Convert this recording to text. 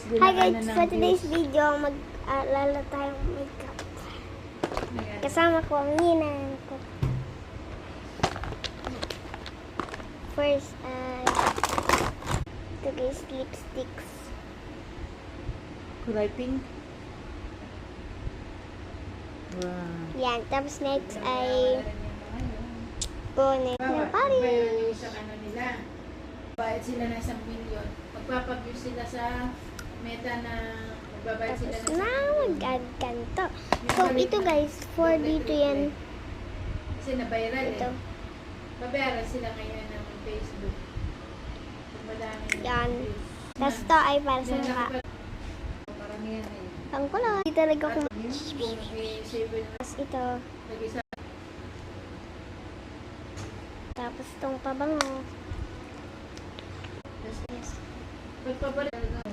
Hi guys, for today's video, mag-alala tayong makeup. Kasama ko ang ninang ko. First, ito guys, lipsticks. Kulay pink. Wow. Yan, tapos next ay bonnet na pari. Bayaran yung isang ano nila. Bayad sila ng 1 million. Magpapag-view sila sa meta na magbabayad sila Tapos ng 1 na, million. mag-add So, ito guys, for dito yan. Kasi nabayaran Ito. eh. Babayaran sila ngayon ng Facebook. Madami Yan. Tapos ito ay para sa mukha. Paramihan eh. Ang kulay. Hindi talaga ko. Mag-i-save Tapos ito. nag-isa. Tapos itong pabango. Pagpabalik talaga